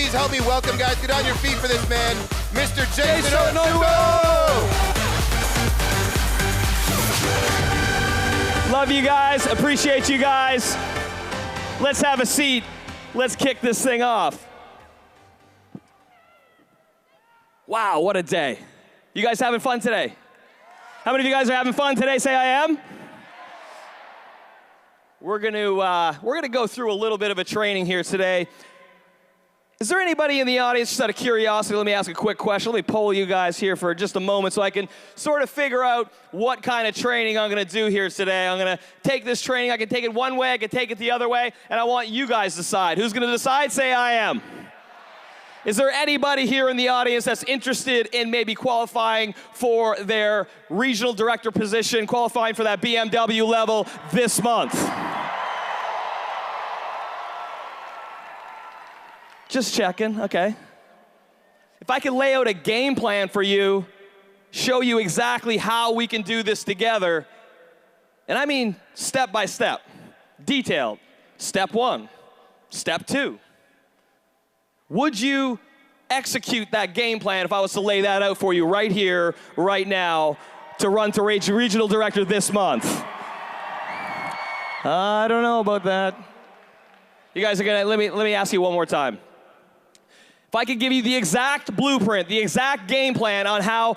please help me welcome, guys, get on your feet for this man, Mr. Jason Love you guys, appreciate you guys. Let's have a seat. Let's kick this thing off. Wow, what a day. You guys having fun today? How many of you guys are having fun today? Say I am. We're gonna go through a little bit of a training here today. Is there anybody in the audience, just out of curiosity, let me ask a quick question. Let me poll you guys here for just a moment so I can sort of figure out what kind of training I'm gonna do here today. I'm gonna take this training, I can take it one way, I can take it the other way, and I want you guys to decide. Who's gonna decide? Say I am. Is there anybody here in the audience that's interested in maybe qualifying for their regional director position, qualifying for that BMW level this month? Just checking, okay. If I could lay out a game plan for you, show you exactly how we can do this together, and I mean step by step, detailed. Step 1, step 2. Would you execute that game plan if I was to lay that out for you right here, right now, to run to regional director this month? I don't know about that. You guys are gonna, let me ask you one more time. If I could give you the exact blueprint, the exact game plan on how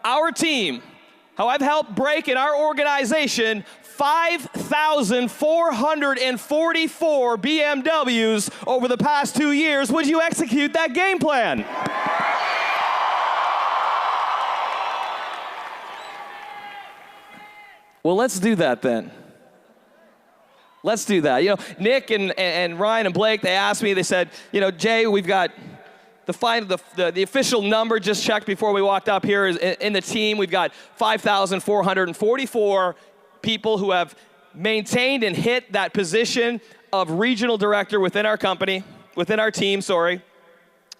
our team, how I've helped break in our organization 5,444 BMWs over the past 2 years, would you execute that game plan? Well, let's do that then. Let's do that. You know, Nick and Ryan and Blake, they asked me, they said, you know, Jay, we've got the official number just checked before we walked up here is in the team. We've got 5,444 people who have maintained and hit that position of regional director within our company, within our team, sorry.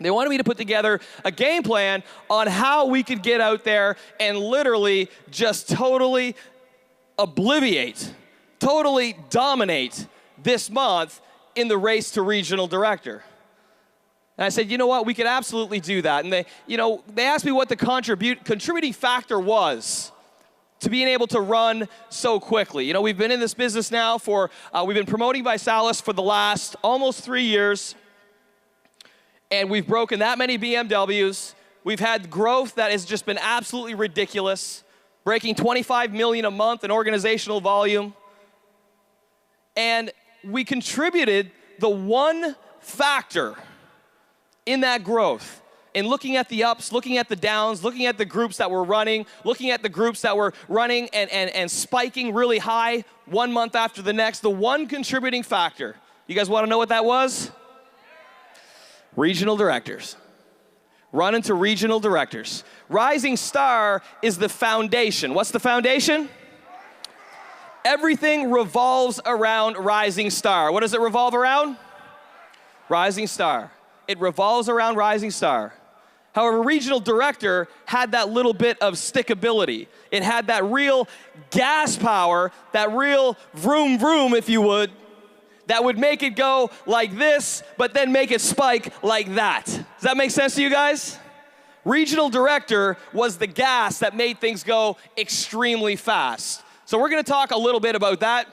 They wanted me to put together a game plan on how we could get out there and literally just totally obliviate, totally dominate this month in the race to regional director. And I said, you know what, we could absolutely do that. And they asked me what the contributing factor was to being able to run so quickly. You know, we've been in this business now for, we've been promoting Visalis for the last almost 3 years, and we've broken that many BMWs. We've had growth that has just been absolutely ridiculous, breaking 25 million a month in organizational volume. And we contributed the one factor in that growth, in looking at the ups, looking at the downs, looking at the groups that were running, looking at the groups that were running and spiking really high one month after the next, the one contributing factor. You guys want to know what that was? Regional directors. Run into regional directors. Rising Star is the foundation. What's the foundation? Everything revolves around Rising Star. What does it revolve around? Rising Star. It revolves around Rising Star. However, regional director had that little bit of stickability. It had that real gas power, that real vroom vroom, if you would, that would make it go like this, but then make it spike like that. Does that make sense to you guys? Regional director was the gas that made things go extremely fast. So we're gonna talk a little bit about that,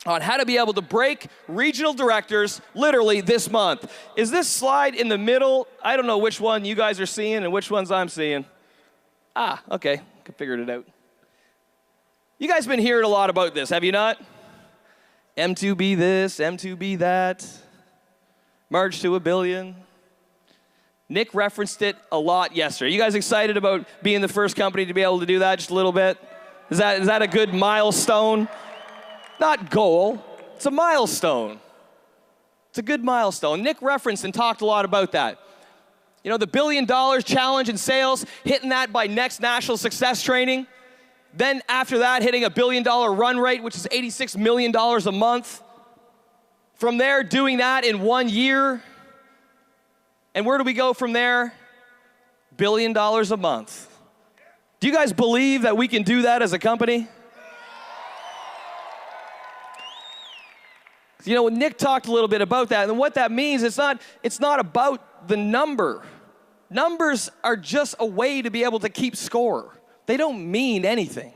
on how to be able to break regional directors literally this month. Is this slide in the middle? I don't know which one you guys are seeing and which ones I'm seeing. Ah, okay, I figured it out. You guys been hearing a lot about this, have you not? M2B this, M2B that, merge to $1 billion. Nick referenced it a lot yesterday. You guys excited about being the first company to be able to do that just a little bit? Is that a good milestone? Not goal, it's a milestone. It's a good milestone. Nick referenced and talked a lot about that. You know, the $1 billion challenge in sales, hitting that by next national success training. Then after that, hitting a $1 billion run rate, which is $86 million a month. From there, doing that in 1 year. And where do we go from there? $1 billion a month. Do you guys believe that we can do that as a company? You know, Nick talked a little bit about that, and what that means, it's not about the number. Numbers are just a way to be able to keep score. They don't mean anything.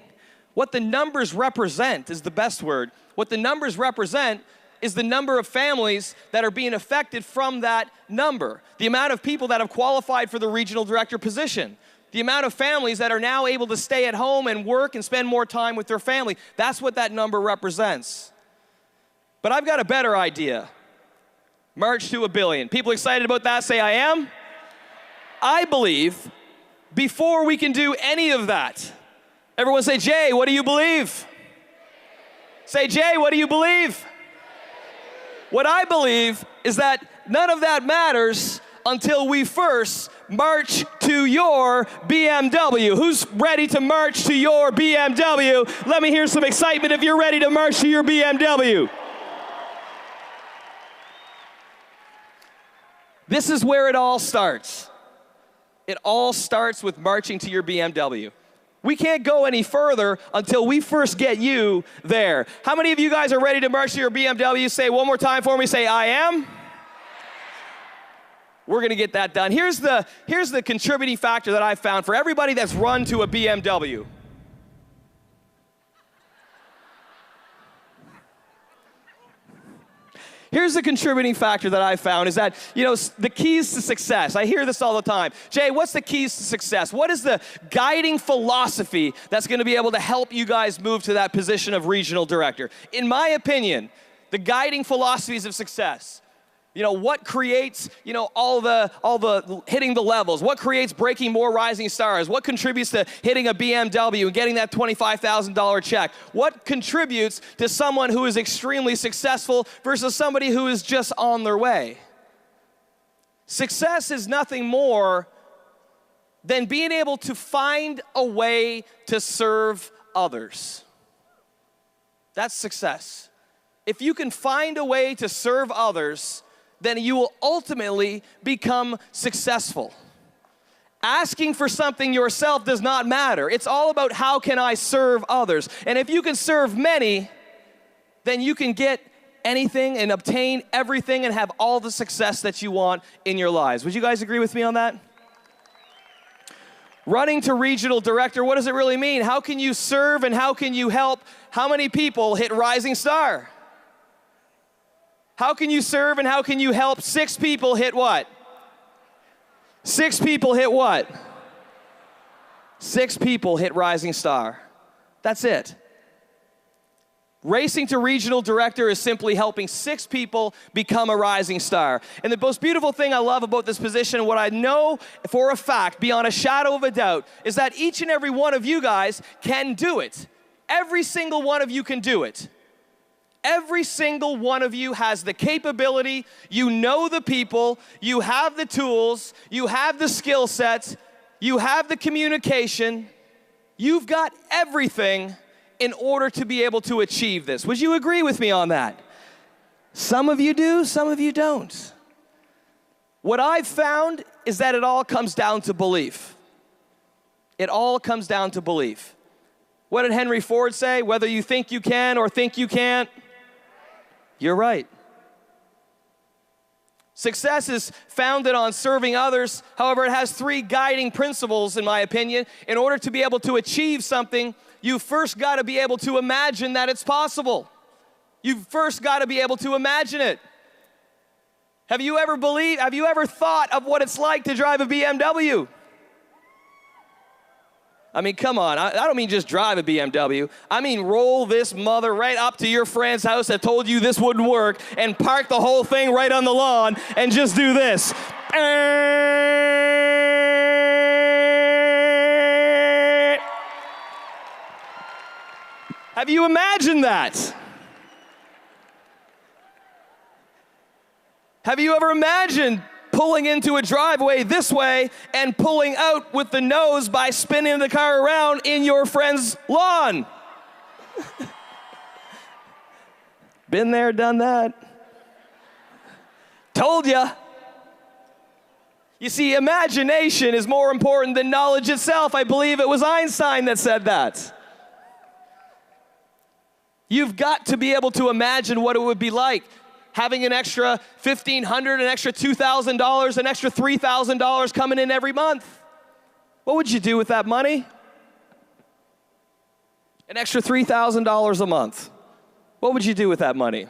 What the numbers represent is the best word. What the numbers represent is the number of families that are being affected from that number. The amount of people that have qualified for the regional director position. The amount of families that are now able to stay at home and work and spend more time with their family. That's what that number represents. But I've got a better idea. March to $1 billion. People excited about that? Say, I am. I believe before we can do any of that, everyone say, Jay, what do you believe? Say, Jay, what do you believe? What I believe is that none of that matters until we first march to your BMW. Who's ready to march to your BMW? Let me hear some excitement if you're ready to march to your BMW. This is where it all starts. It all starts with marching to your BMW. We can't go any further until we first get you there. How many of you guys are ready to march to your BMW? Say one more time for me. Say, I am. We're going to get that done. Here's the contributing factor that I've found for everybody that's run to a BMW. Here's the contributing factor that I found is that, you know, the keys to success. I hear this all the time. Jay, what's the keys to success? What is the guiding philosophy that's going to be able to help you guys move to that position of regional director? In my opinion, the guiding philosophies of success. You know, what creates, you know, all the hitting the levels? What creates breaking more rising stars? What contributes to hitting a BMW and getting that $25,000 check? What contributes to someone who is extremely successful versus somebody who is just on their way? Success is nothing more than being able to find a way to serve others. That's success. If you can find a way to serve others, then you will ultimately become successful. Asking for something yourself does not matter. It's all about how can I serve others. And if you can serve many, then you can get anything and obtain everything and have all the success that you want in your lives. Would you guys agree with me on that? Running to regional director, what does it really mean? How can you serve and how can you help? How many people hit rising star? How can you serve and how can you help 6 people hit what? 6 people hit what? 6 people hit rising star. That's it. Racing to regional director is simply helping 6 people become a rising star. And the most beautiful thing I love about this position, what I know for a fact, beyond a shadow of a doubt, is that each and every one of you guys can do it. Every single one of you can do it. Every single one of you has the capability, you know the people, you have the tools, you have the skill sets, you have the communication, you've got everything in order to be able to achieve this. Would you agree with me on that? Some of you do, some of you don't. What I've found is that it all comes down to belief. It all comes down to belief. What did Henry Ford say? Whether you think you can or think you can't, you're right. Success is founded on serving others. However, it has 3 guiding principles, in my opinion. In order to be able to achieve something, you've first got to be able to imagine that it's possible. You've first got to be able to imagine it. Have you ever thought of what it's like to drive a BMW? I mean, come on. I don't mean just drive a BMW. I mean roll this mother right up to your friend's house that told you this wouldn't work and park the whole thing right on the lawn and just do this. Have you imagined that? Have you ever imagined pulling into a driveway this way and pulling out with the nose by spinning the car around in your friend's lawn? Been there, done that. Told ya. You see, imagination is more important than knowledge itself. I believe it was Einstein that said that. You've got to be able to imagine what it would be like having an extra $1,500, an extra $2,000, an extra $3,000 coming in every month. What would you do with that money? An extra $3,000 a month. What would you do with that money?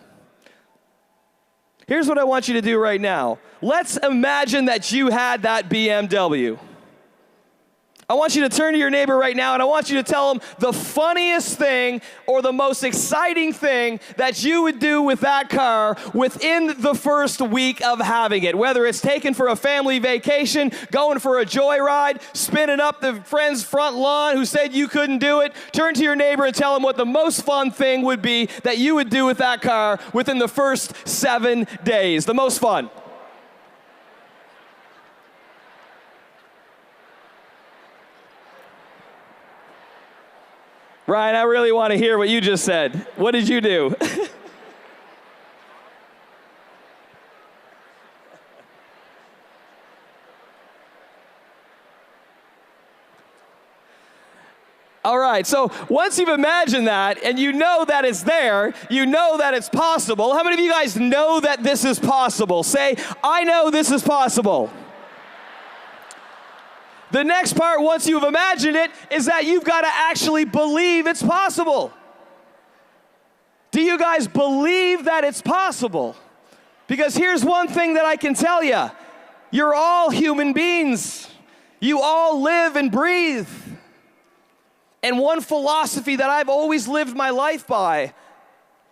Here's what I want you to do right now. Let's imagine that you had that BMW. I want you to turn to your neighbor right now and I want you to tell him the funniest thing or the most exciting thing that you would do with that car within the first week of having it. Whether it's taken for a family vacation, going for a joyride, spinning up the friend's front lawn who said you couldn't do it. Turn to your neighbor and tell him what the most fun thing would be that you would do with that car within the first 7 days. The most fun. Ryan, I really want to hear what you just said. What did you do? All right, so once you've imagined that and you know that it's there, you know that it's possible. How many of you guys know that this is possible? Say, I know this is possible. The next part, once you've imagined it, is that you've got to actually believe it's possible. Do you guys believe that it's possible? Because here's one thing that I can tell you. You're all human beings. You all live and breathe. And one philosophy that I've always lived my life by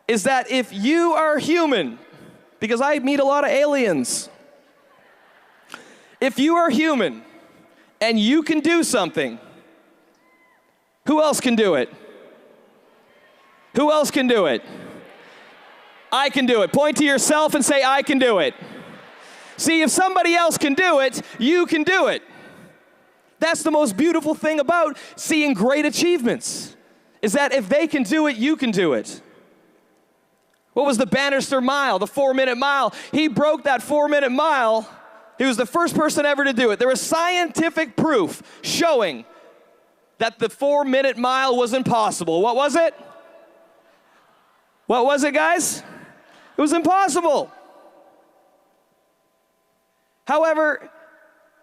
is that if you are human, because I meet a lot of aliens, if you are human, and you can do something, who else can do it? Who else can do it? I can do it. Point to yourself and say, I can do it. See, if somebody else can do it, you can do it. That's the most beautiful thing about seeing great achievements, is that if they can do it, you can do it. What was the Bannister Mile, the 4-minute mile? He broke that 4-minute mile. He was the first person ever to do it. There was scientific proof showing that the 4-minute mile was impossible. What was it? What was it, guys? It was impossible. However,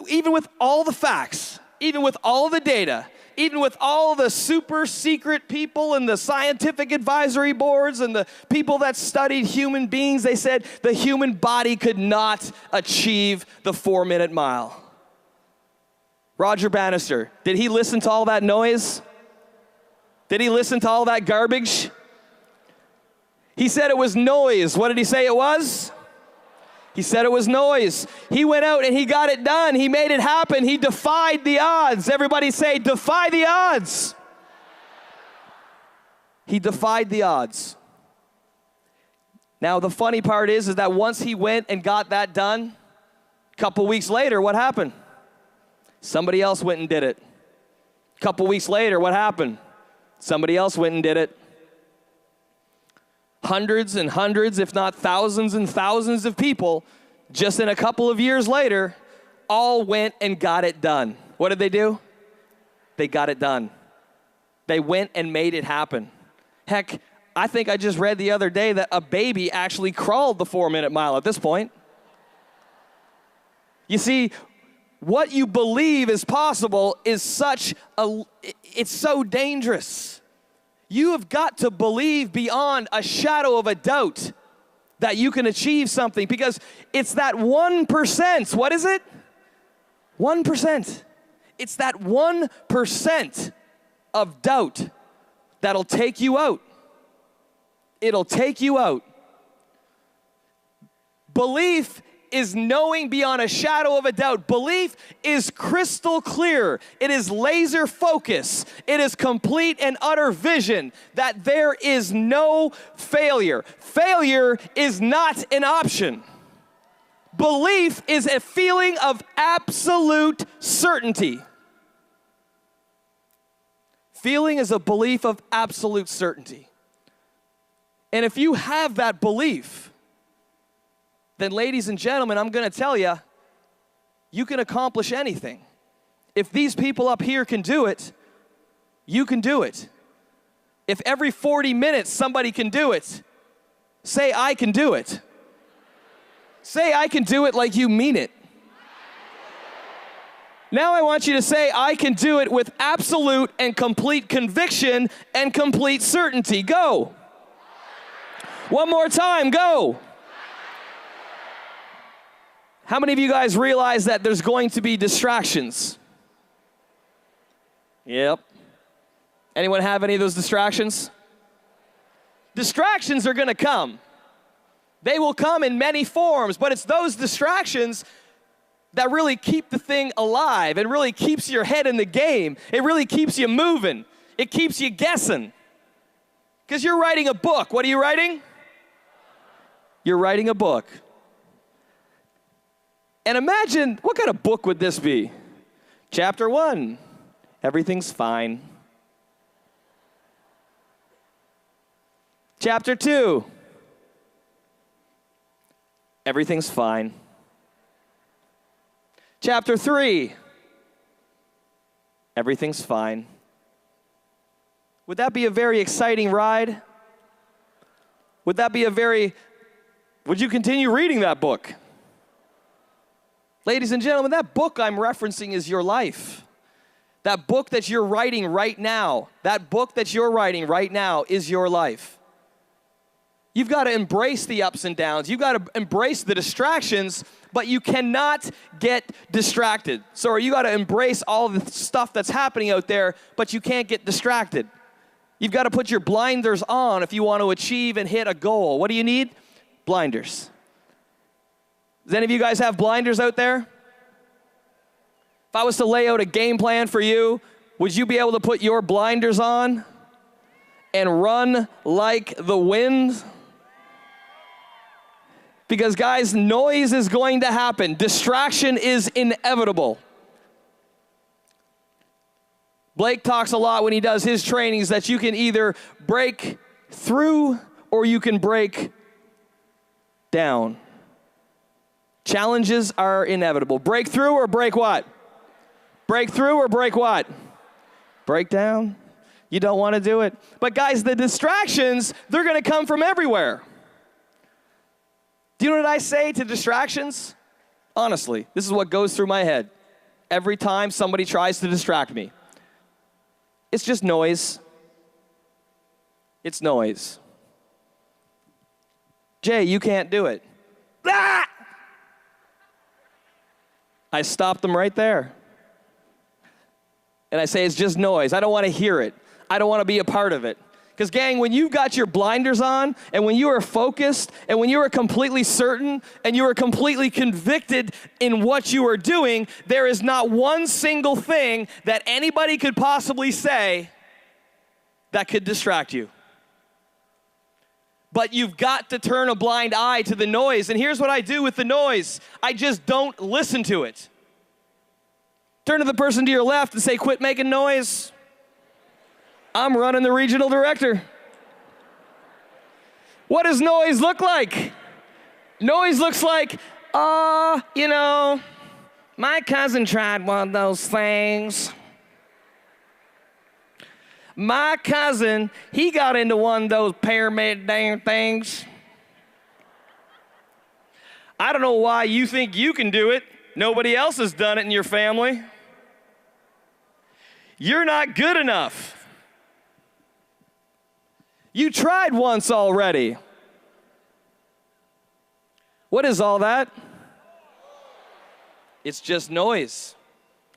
even with all the facts, even with all the data, even with all the super secret people and the scientific advisory boards and the people that studied human beings, they said the human body could not achieve the 4-minute mile. Roger Bannister, did he listen to all that noise? Did he listen to all that garbage? He said it was noise. What did he say it was? He said it was noise. He went out and he got it done. He made it happen. He defied the odds. Everybody say, defy the odds. He defied the odds. Now, the funny part is that once he went and got that done, a couple weeks later, what happened? Somebody else went and did it. A couple weeks later, what happened? Somebody else went and did it. Hundreds and hundreds, if not thousands and thousands of people, just in a couple of years later, all went and got it done. What did they do? They got it done. They went and made it happen. Heck, I think I just read the other day that a baby actually crawled the 4-minute mile at this point. You see, what you believe is possible is it's so dangerous. You have got to believe beyond a shadow of a doubt that you can achieve something, because it's that 1%. What is it? 1%. It's that 1% of doubt that'll take you out. It'll take you out. Belief is knowing beyond a shadow of a doubt. Belief is crystal clear. It is laser focus. It is complete and utter vision that there is no failure. Failure is not an option. Belief is a feeling of absolute certainty. Feeling is a belief of absolute certainty. And if you have that belief, then ladies and gentlemen, I'm going to tell you, you can accomplish anything. If these people up here can do it, you can do it. If every 40 minutes somebody can do it, say, I can do it. Say, I can do it like you mean it. Now I want you to say, I can do it with absolute and complete conviction and complete certainty. Go. One more time, go. How many of you guys realize that there's going to be distractions? Yep. Anyone have any of those distractions? Distractions are going to come. They will come in many forms, but it's those distractions that really keep the thing alive and really keeps your head in the game. It really keeps you moving. It keeps you guessing. Because you're writing a book. What are you writing? You're writing a book. And imagine, what kind of book would this be? Chapter 1, everything's fine. Chapter 2, everything's fine. Chapter 3, everything's fine. Would that be a very exciting ride? Would you continue reading that book? Ladies and gentlemen, that book I'm referencing is your life. That book that you're writing right now, is your life. You've got to embrace the ups and downs. You've got to embrace the distractions, but you cannot get distracted. So you got to embrace all the stuff that's happening out there, but you can't get distracted. You've got to put your blinders on if you want to achieve and hit a goal. What do you need? Blinders. Does any of you guys have blinders out there? If I was to lay out a game plan for you, would you be able to put your blinders on and run like the wind? Because guys, noise is going to happen. Distraction is inevitable. Blake talks a lot when he does his trainings that you can either break through or you can break down. Challenges are inevitable. Break through or break what? Break through or break what? Break down. You don't want to do it. But guys, the distractions, they're going to come from everywhere. Do you know what I say to distractions? Honestly, this is what goes through my head every time somebody tries to distract me. It's just noise. It's noise. Jay, you can't do it. Ah! I stop them right there. And I say, it's just noise. I don't want to hear it. I don't want to be a part of it. Because gang, when you've got your blinders on, and when you are focused, and when you are completely certain, and you are completely convicted in what you are doing, there is not one single thing that anybody could possibly say that could distract you. But you've got to turn a blind eye to the noise. And here's what I do with the noise. I just don't listen to it. Turn to the person to your left and say, quit making noise. I'm running the regional director. What does noise look like? Noise looks like, my cousin tried one of those things. My cousin, he got into one of those pyramid damn things. I don't know why you think you can do it. Nobody else has done it in your family. You're not good enough. You tried once already. What is all that? It's just noise.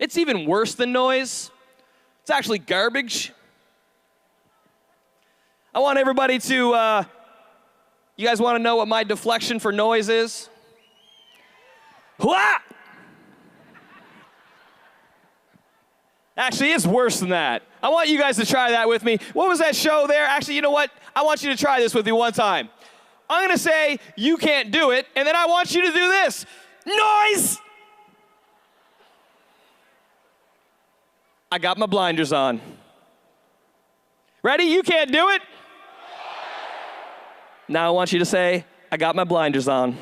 It's even worse than noise. It's actually garbage. I want everybody to, you guys want to know what my deflection for noise is? Hua! Actually, it's worse than that. I want you guys to try that with me. What was that show there? Actually, you know what? I want you to try this with me one time. I'm going to say, you can't do it, and then I want you to do this. Noise! I got my blinders on. Ready? You can't do it? Now I want you to say, I got my blinders on.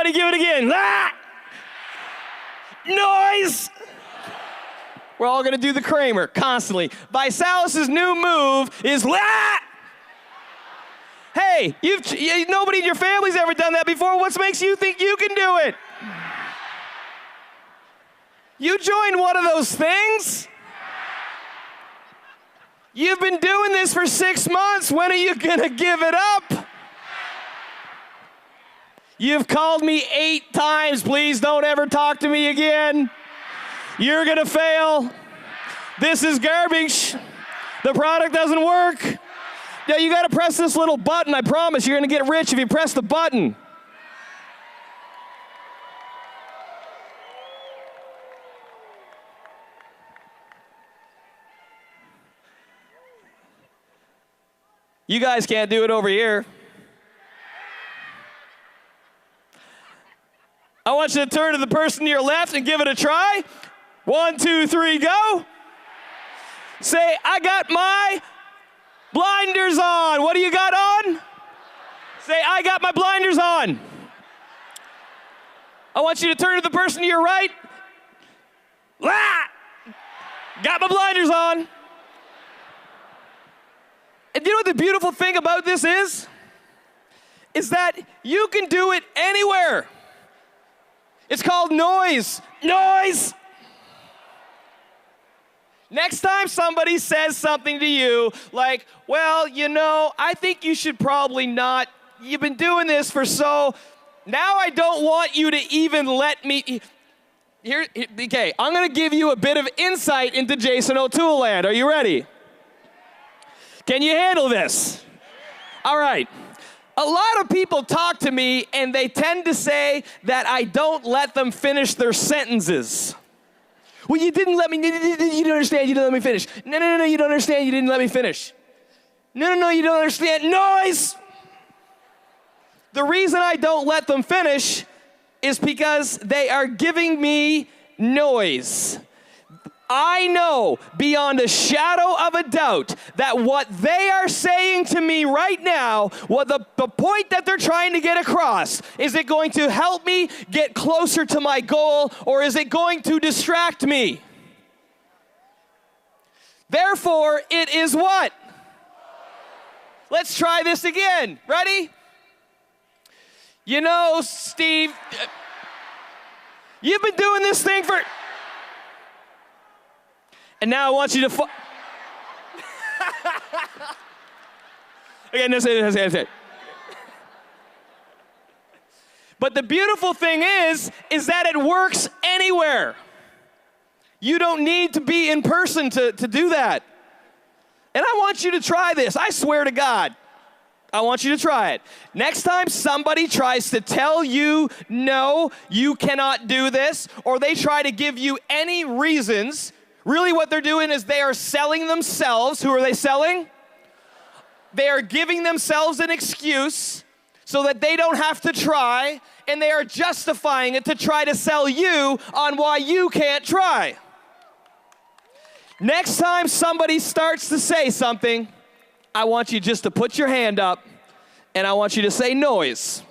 Everybody give it again. Ah! Noise! We're all going to do the Kramer constantly. Visalis' new move is ah! Hey, nobody in your family's ever done that before. What makes you think you can do it? You joined one of those things. You've been doing this for 6 months. When are you going to give it up? You've called me 8 times. Please don't ever talk to me again. You're going to fail. This is garbage. The product doesn't work. Yeah, you got to press this little button. I promise you're going to get rich if you press the button. You guys can't do it over here. I want you to turn to the person to your left and give it a try. 1, 2, 3, go. Say, I got my blinders on. What do you got on? Say, I got my blinders on. I want you to turn to the person to your right. Ah! Got my blinders on. And you know what the beautiful thing about this is? Is that you can do it anywhere. It's called noise. Noise! Next time somebody says something to you like, well, you know, I think you should probably not. You've been doing this for so. Now I don't want you to even let me. Okay, I'm going to give you a bit of insight into Jason O'Toole land. Are you ready? Can you handle this? All right. A lot of people talk to me and they tend to say that I don't let them finish their sentences. Well, you didn't let me, you don't understand, you didn't let me finish. No, you don't understand, you didn't let me finish. No, you don't understand. Noise! The reason I don't let them finish is because they are giving me noise. I know beyond a shadow of a doubt that what they are saying to me right now, what the point that they're trying to get across, is it going to help me get closer to my goal, or is it going to distract me? Therefore, it is what? Let's try this again. Ready? You know, Steve, you've been doing this thing for... And now I want you to Okay, that's it. But the beautiful thing is that it works anywhere. You don't need to be in person to do that. And I want you to try this. I swear to God. I want you to try it. Next time somebody tries to tell you, no, you cannot do this, or they try to give you any reasons, really what they're doing is they are selling themselves. Who are they selling? They are giving themselves an excuse so that they don't have to try, and they are justifying it to try to sell you on why you can't try. Next time somebody starts to say something, I want you just to put your hand up, and I want you to say noise.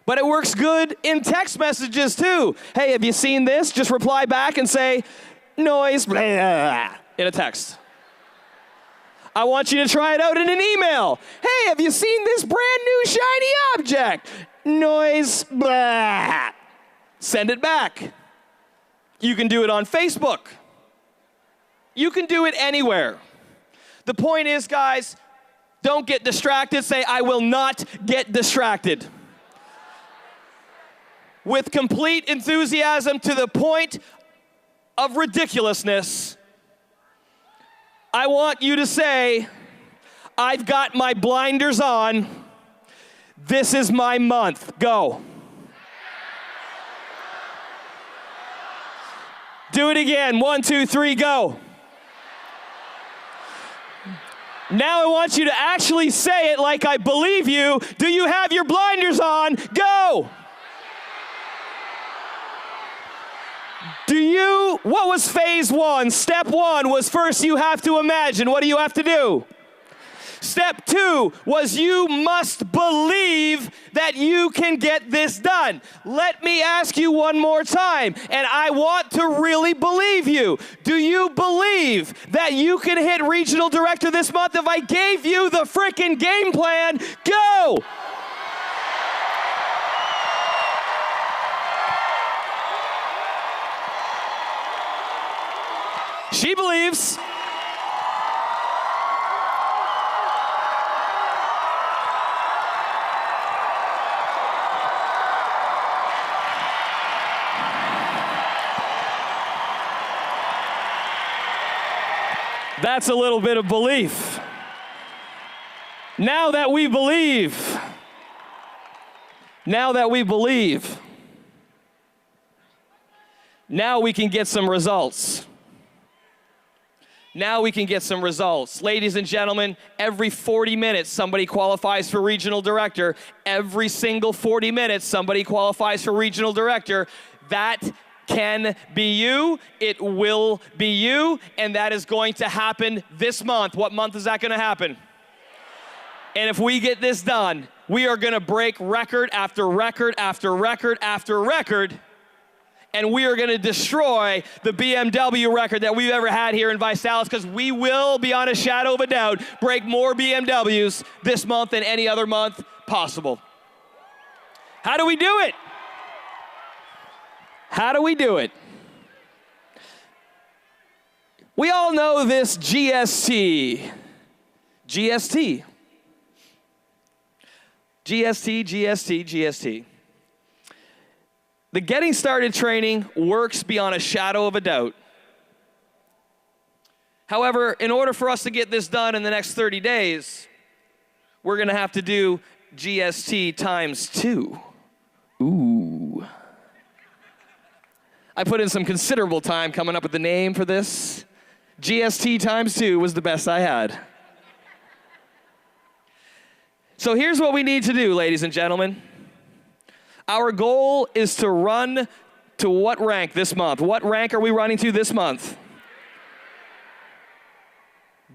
But it works good in text messages too. Hey, have you seen this? Just reply back and say, noise, blah, in a text. I want you to try it out in an email. Hey, have you seen this brand new shiny object? Noise, blah. Send it back. You can do it on Facebook. You can do it anywhere. The point is, guys, don't get distracted. Say, I will not get distracted. With complete enthusiasm to the point of ridiculousness, I want you to say, I've got my blinders on. This is my month. Go. Do it again. 1, 2, 3, go. Now I want you to actually say it like I believe you. Do you have your blinders on? Go. What was phase 1? Step 1 was first you have to imagine. What do you have to do? Step 2 was you must believe that you can get this done. Let me ask you one more time, and I want to really believe you. Do you believe that you can hit regional director this month if I gave you the frickin' game plan? Go! She believes. That's a little bit of belief. Now that we believe, now we can get some results. Now we can get some results. Ladies and gentlemen, every 40 minutes somebody qualifies for regional director. Every single 40 minutes somebody qualifies for regional director. That can be you, it will be you, and that is going to happen this month. What month is that going to happen? And if we get this done, we are going to break record after record after record after record, and we are going to destroy the BMW record that we've ever had here in Visalis, because we will, beyond a shadow of a doubt, break more BMWs this month than any other month possible. How do we do it? How do we do it? We all know this GST. GST. GST, GST, GST. The getting started training works beyond a shadow of a doubt. However, in order for us to get this done in the next 30 days, we're going to have to do GST times 2. Ooh. I put in some considerable time coming up with the name for this. GST times 2 was the best I had. So here's what we need to do, ladies and gentlemen. Our goal is to run to what rank this month? What rank are we running to this month?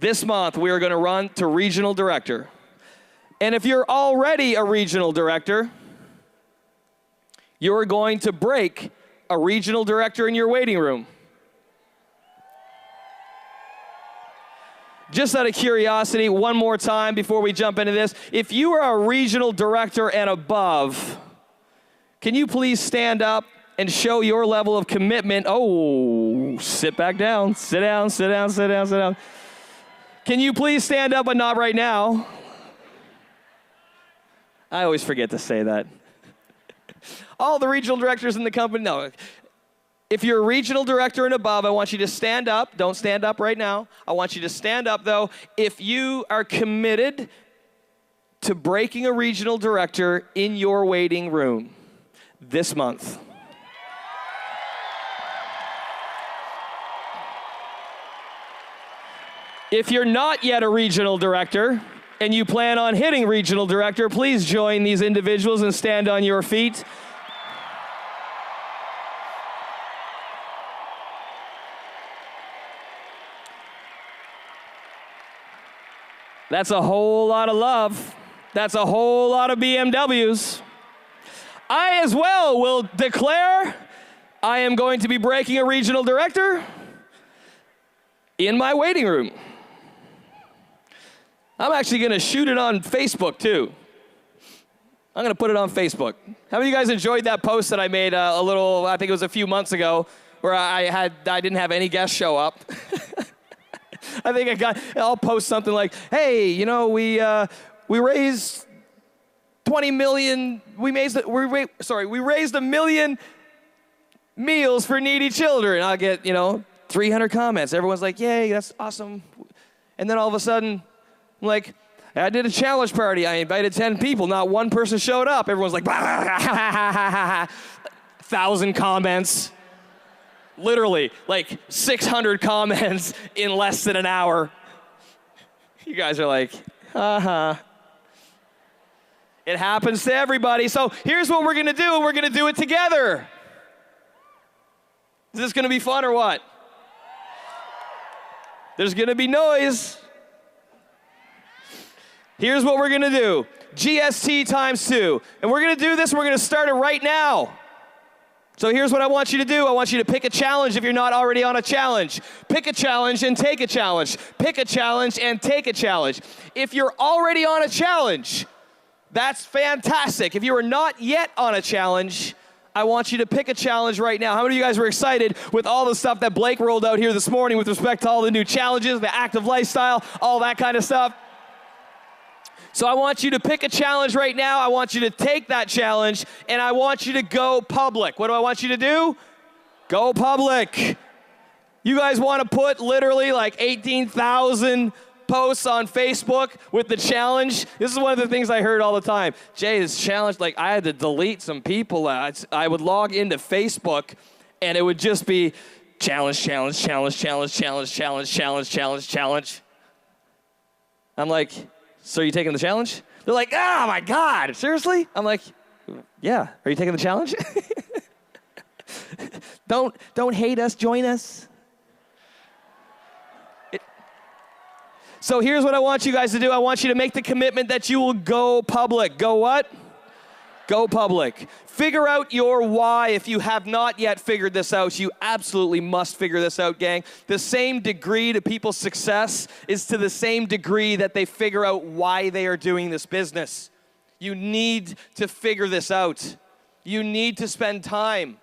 This month, we are going to run to regional director. And if you're already a regional director, you're going to break a regional director in your waiting room. Just out of curiosity, one more time before we jump into this. If you are a regional director and above, can you please stand up and show your level of commitment? Oh, sit back down. Sit down, sit down, sit down, sit down. Can you please stand up, but not right now? I always forget to say that. All the regional directors in the company, no. If you're a regional director and above, I want you to stand up. Don't stand up right now. I want you to stand up, though. If you are committed to breaking a regional director in your waiting room this month. If you're not yet a regional director and you plan on hitting regional director, please join these individuals and stand on your feet. That's a whole lot of love. That's a whole lot of BMWs. I as well will declare I am going to be breaking a regional director in my waiting room. I'm actually going to shoot it on Facebook too. I'm going to put it on Facebook. How many of you guys enjoyed that post that I made I think it was a few months ago, where I didn't have any guests show up? I think I'll post something like, hey, you know, we raised 20 million, we raised $1 million meals for needy children. I'll get, 300 comments. Everyone's like, yay, that's awesome. And then all of a sudden, I'm like, I did a challenge party. I invited 10 people. Not one person showed up. Everyone's like, 1,000 comments. Literally, like 600 comments in less than an hour. You guys are like, It happens to everybody. So here's what we're going to do. We're going to do it together. Is this going to be fun or what? There's going to be noise. Here's what we're going to do. GST times 2. And we're going to do this. We're going to start it right now. So here's what I want you to do. I want you to pick a challenge if you're not already on a challenge. Pick a challenge and take a challenge. Pick a challenge and take a challenge. If you're already on a challenge, that's fantastic. If you are not yet on a challenge, I want you to pick a challenge right now. How many of you guys were excited with all the stuff that Blake rolled out here this morning with respect to all the new challenges, the active lifestyle, all that kind of stuff? So I want you to pick a challenge right now. I want you to take that challenge, and I want you to go public. What do I want you to do? Go public. You guys want to put literally like 18,000 posts on Facebook with the challenge? This is one of the things I heard all the time. Jay, this challenge, like I had to delete some people. I would log into Facebook, and it would just be challenge, challenge, challenge, challenge, challenge, challenge, challenge, challenge, challenge. I'm like, so are you taking the challenge? They're like, oh my God, seriously? I'm like, yeah, are you taking the challenge? Don't hate us, join us. So here's what I want you guys to do. I want you to make the commitment that you will go public. Go what? Go public. Figure out your why. If you have not yet figured this out, you absolutely must figure this out, gang. The same degree to people's success is to the same degree that they figure out why they are doing this business. You need to figure this out. You need to spend time.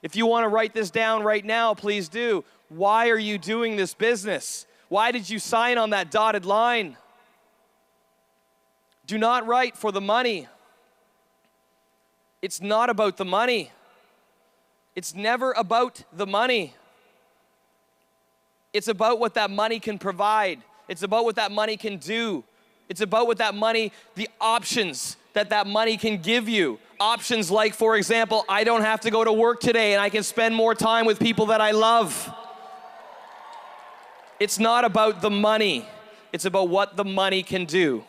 If you want to write this down right now, please do. Why are you doing this business? Why did you sign on that dotted line? Do not write for the money. It's not about the money. It's never about the money. It's about what that money can provide. It's about what that money can do. It's about what that money, the options that money can give you. Options like, for example, I don't have to go to work today and I can spend more time with people that I love. It's not about the money. It's about what the money can do.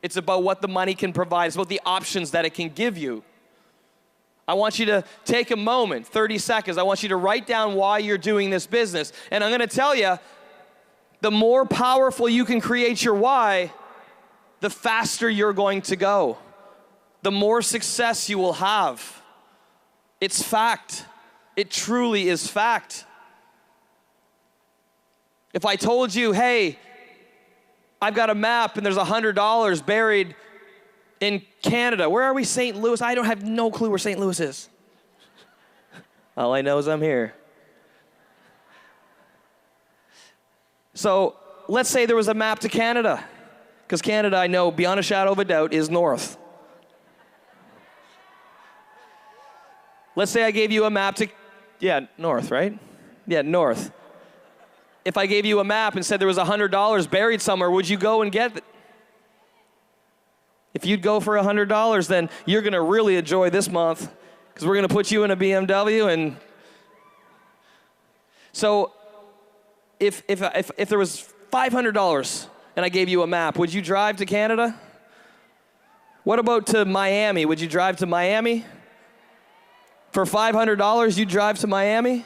It's about what the money can provide. It's about the options that it can give you. I want you to take a moment, 30 seconds. I want you to write down why you're doing this business. And I'm going to tell you, the more powerful you can create your why, the faster you're going to go. The more success you will have. It's fact. It truly is fact. If I told you, hey, I've got a map and there's $100 buried in Canada. Where are we? St. Louis? I don't have no clue where St. Louis is. All I know is I'm here. So let's say there was a map to Canada. Because Canada, I know, beyond a shadow of a doubt, is north. Let's say I gave you a map to, north, right? Yeah, north. If I gave you a map and said there was $100 buried somewhere, would you go and get it? If you'd go for $100, then you're going to really enjoy this month because we're going to put you in a BMW. And so if there was $500 and I gave you a map, would you drive to Canada? What about to Miami? Would you drive to Miami? For $500, you'd drive to Miami?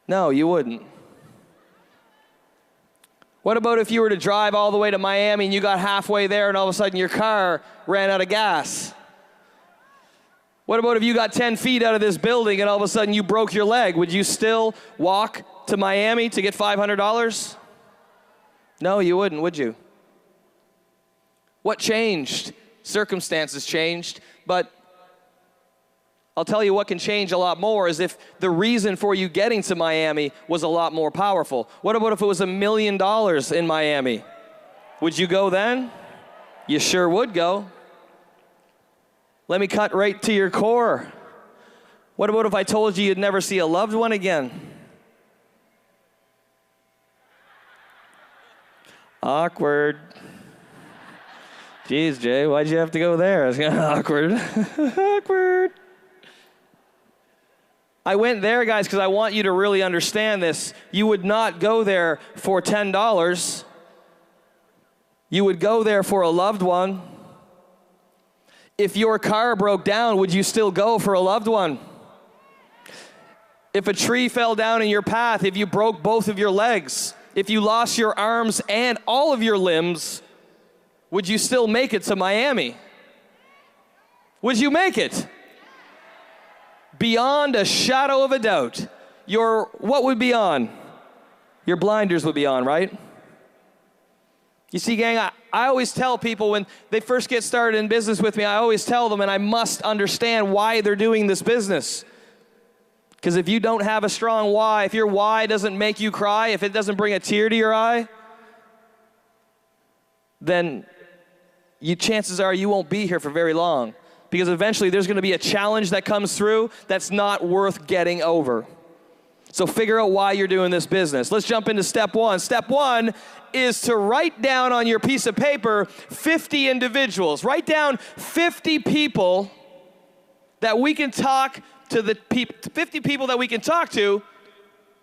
No, you wouldn't. What about if you were to drive all the way to Miami and you got halfway there and all of a sudden your car ran out of gas? What about if you got 10 feet out of this building and all of a sudden you broke your leg? Would you still walk to Miami to get $500? No, you wouldn't, would you? What changed? Circumstances changed, but I'll tell you what can change a lot more is if the reason for you getting to Miami was a lot more powerful. What about if it was $1 million in Miami? Would you go then? You sure would go. Let me cut right to your core. What about if I told you you'd never see a loved one again? Awkward. Jeez, Jay, why'd you have to go there? It's kind of awkward. Awkward. I went there, guys, because I want you to really understand this. You would not go there for $10. You would go there for a loved one. If your car broke down, would you still go for a loved one? If a tree fell down in your path, if you broke both of your legs, if you lost your arms and all of your limbs, would you still make it to Miami? Would you make it? Beyond a shadow of a doubt. What would be on? Your blinders would be on, right? You see, gang, I always tell people when they first get started in business with me, I always tell them, and I must understand why they're doing this business. Because if you don't have a strong why, if your why doesn't make you cry, if it doesn't bring a tear to your eye, then chances are you won't be here for very long. Because eventually there's going to be a challenge that comes through that's not worth getting over. So figure out why you're doing this business. Let's jump into step one. Step one is to write down on your piece of paper 50 individuals. Write down 50 people that we can talk to 50 people that we can talk to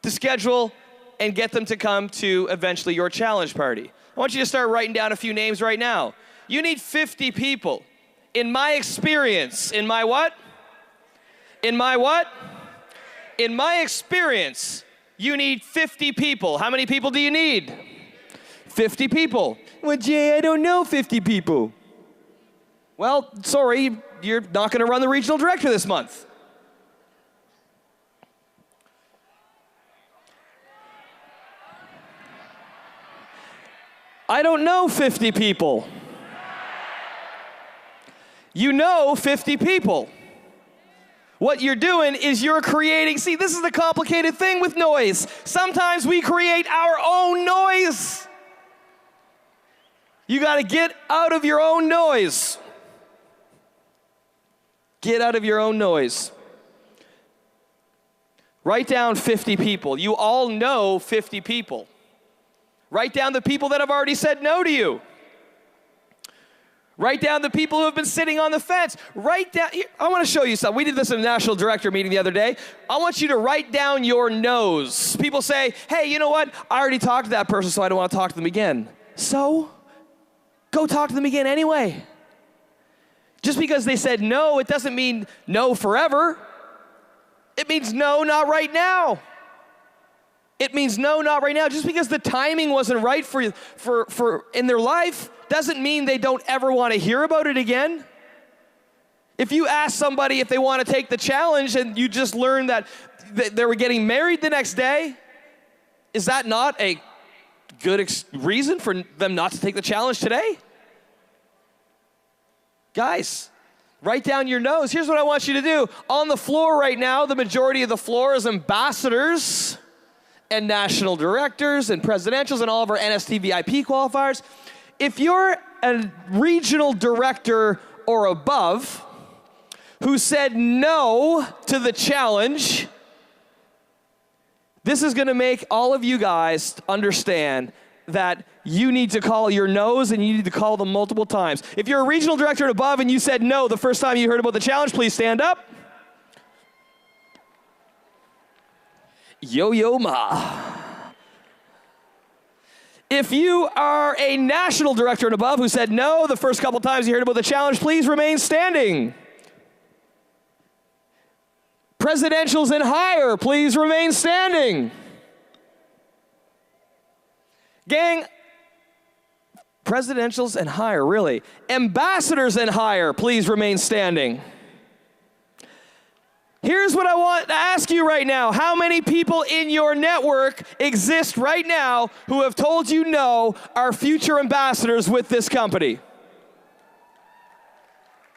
schedule and get them to come to eventually your challenge party. I want you to start writing down a few names right now. You need 50 people. In my experience, in my what? In my what? In my experience, you need 50 people. How many people do you need? 50 people. Well, Jay, I don't know 50 people. Well, sorry, you're not going to run the regional director this month. I don't know 50 people. You know 50 people. What you're doing is you're creating, see, this is the complicated thing with noise. Sometimes we create our own noise. You got to get out of your own noise. Get out of your own noise. Write down 50 people. You all know 50 people. Write down the people that have already said no to you. Write down the people who have been sitting on the fence. Write down, I want to show you something. We did this in a national director meeting the other day. I want you to write down your no's. People say, hey, you know what? I already talked to that person, so I don't want to talk to them again. So, go talk to them again anyway. Just because they said no, it doesn't mean no forever. It means no, not right now. It means no, not right now. Just because the timing wasn't right for in their life doesn't mean they don't ever want to hear about it again. If you ask somebody if they want to take the challenge and you just learned that they were getting married the next day, is that not a good reason for them not to take the challenge today? Guys, write down your no's. Here's what I want you to do. On the floor right now, the majority of the floor is ambassadors and national directors and presidentials and all of our NST VIP qualifiers. If you're a regional director or above who said no to the challenge, this is going to make all of you guys understand that you need to call your no's and you need to call them multiple times. If you're a regional director and above and you said no the first time you heard about the challenge, please stand up. Yo-yo ma. If you are a national director and above who said no the first couple times you heard about the challenge, please remain standing. Presidentials and higher, please remain standing. Gang, presidentials and higher, really. Ambassadors and higher, please remain standing. Here's what I want to ask you right now. How many people in your network exist right now who have told you no are future ambassadors with this company?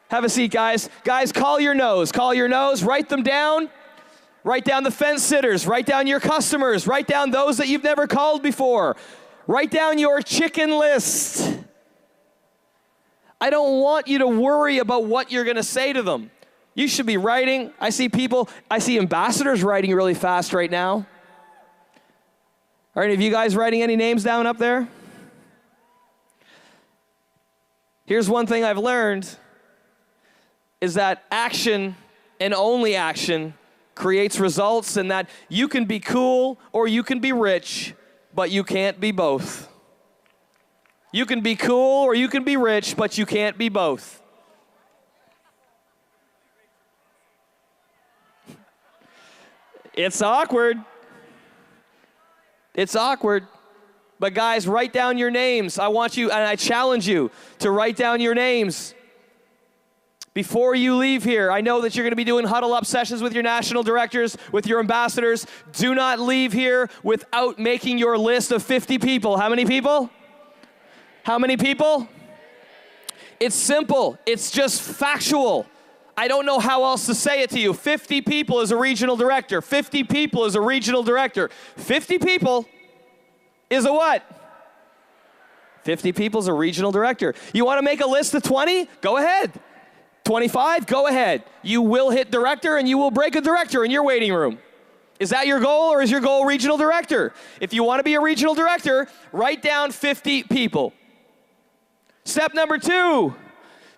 Have a seat, guys. Guys, call your no's. Call your no's. Write them down. Write down the fence sitters. Write down your customers. Write down those that you've never called before. Write down your chicken list. I don't want you to worry about what you're going to say to them. You should be writing. I see ambassadors writing really fast right now. Are any of you guys writing any names down up there? Here's one thing I've learned is that action and only action creates results, and that you can be cool or you can be rich, but you can't be both. You can be cool or you can be rich, but you can't be both. It's awkward. It's awkward. But guys, write down your names. I want you, and I challenge you to write down your names before you leave here. I know that you're going to be doing huddle-up sessions with your national directors, with your ambassadors. Do not leave here without making your list of 50 people. How many people? How many people? It's simple. It's just factual. I don't know how else to say it to you. 50 people is a regional director. 50 people is a regional director. 50 people is a what? 50 people is a regional director. You want to make a list of 20? Go ahead. 25? Go ahead. You will hit director and you will break a director in your waiting room. Is that your goal, or is your goal regional director? If you want to be a regional director, write down 50 people. Step number 2,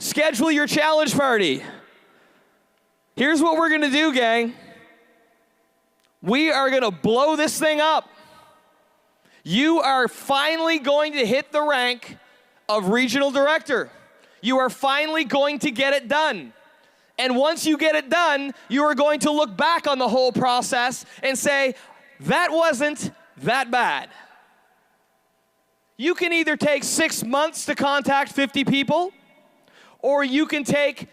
schedule your challenge party. Here's what we're going to do, gang. We are going to blow this thing up. You are finally going to hit the rank of regional director. You are finally going to get it done. And once you get it done, you are going to look back on the whole process and say, that wasn't that bad. You can either take 6 months to contact 50 people, or you can take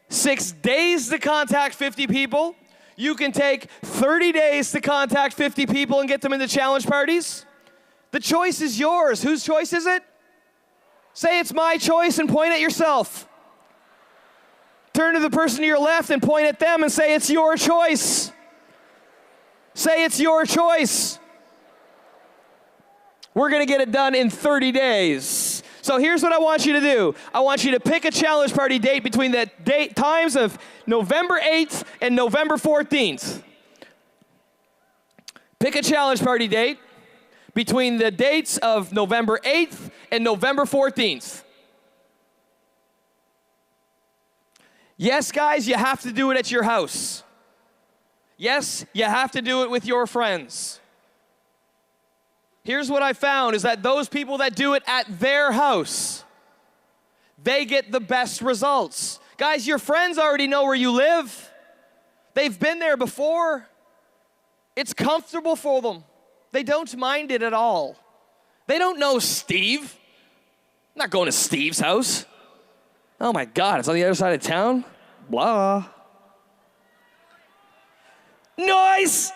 6 days to contact 50 people. You can take 30 days to contact 50 people and get them into challenge parties. The choice is yours. Whose choice is it? Say it's my choice and point at yourself. Turn to the person to your left and point at them and say it's your choice. Say it's your choice. We're going to get it done in 30 days. So here's what I want you to do. I want you to pick a challenge party date between the times of November 8th and November 14th. Pick a challenge party date between the dates of November 8th and November 14th. Yes, guys, you have to do it at your house. Yes, you have to do it with your friends. Here's what I found is that those people that do it at their house, they get the best results. Guys, your friends already know where you live. They've been there before. It's comfortable for them. They don't mind it at all. They don't know Steve. I'm not going to Steve's house. Oh my God, it's on the other side of town? Blah. Noise!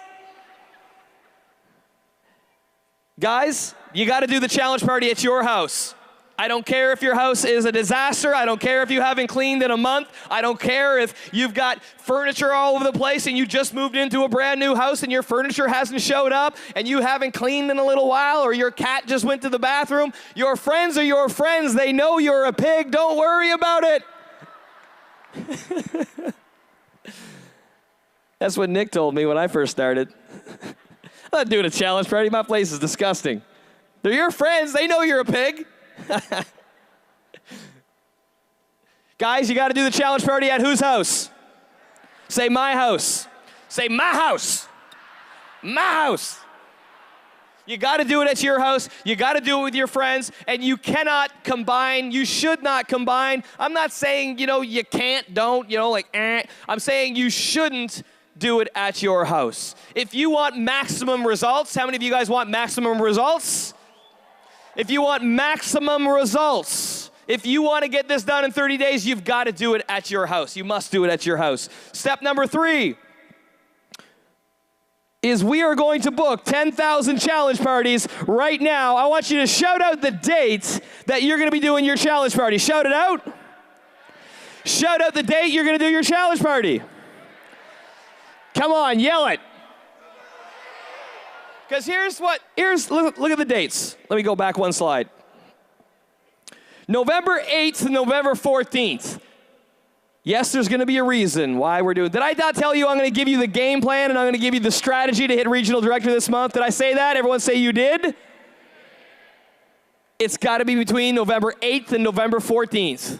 Guys, you got to do the challenge party at your house. I don't care if your house is a disaster. I don't care if you haven't cleaned in a month. I don't care if you've got furniture all over the place and you just moved into a brand new house and your furniture hasn't showed up and you haven't cleaned in a little while, or your cat just went to the bathroom. Your friends are your friends. They know you're a pig. Don't worry about it. That's what Nick told me when I first started. I'm not doing a challenge party. My place is disgusting. They're your friends. They know you're a pig. Guys, you got to do the challenge party at whose house? Say my house. Say my house. My house. You got to do it at your house. You got to do it with your friends, and you cannot combine. You should not combine. I'm not saying, you can't, don't, I'm saying you shouldn't do it at your house. If you want maximum results, how many of you guys want maximum results? If you want maximum results, if you want to get this done in 30 days, you've got to do it at your house. You must do it at your house. Step number 3 is we are going to book 10,000 challenge parties right now. I want you to shout out the date that you're going to be doing your challenge party. Shout it out. Shout out the date you're going to do your challenge party. Come on, yell it. Because look at the dates. Let me go back one slide. November 8th and November 14th. Yes, there's going to be a reason why we're doing. Did I not tell you I'm going to give you the game plan and I'm going to give you the strategy to hit regional director this month? Did I say that? Everyone say you did? It's got to be between November 8th and November 14th.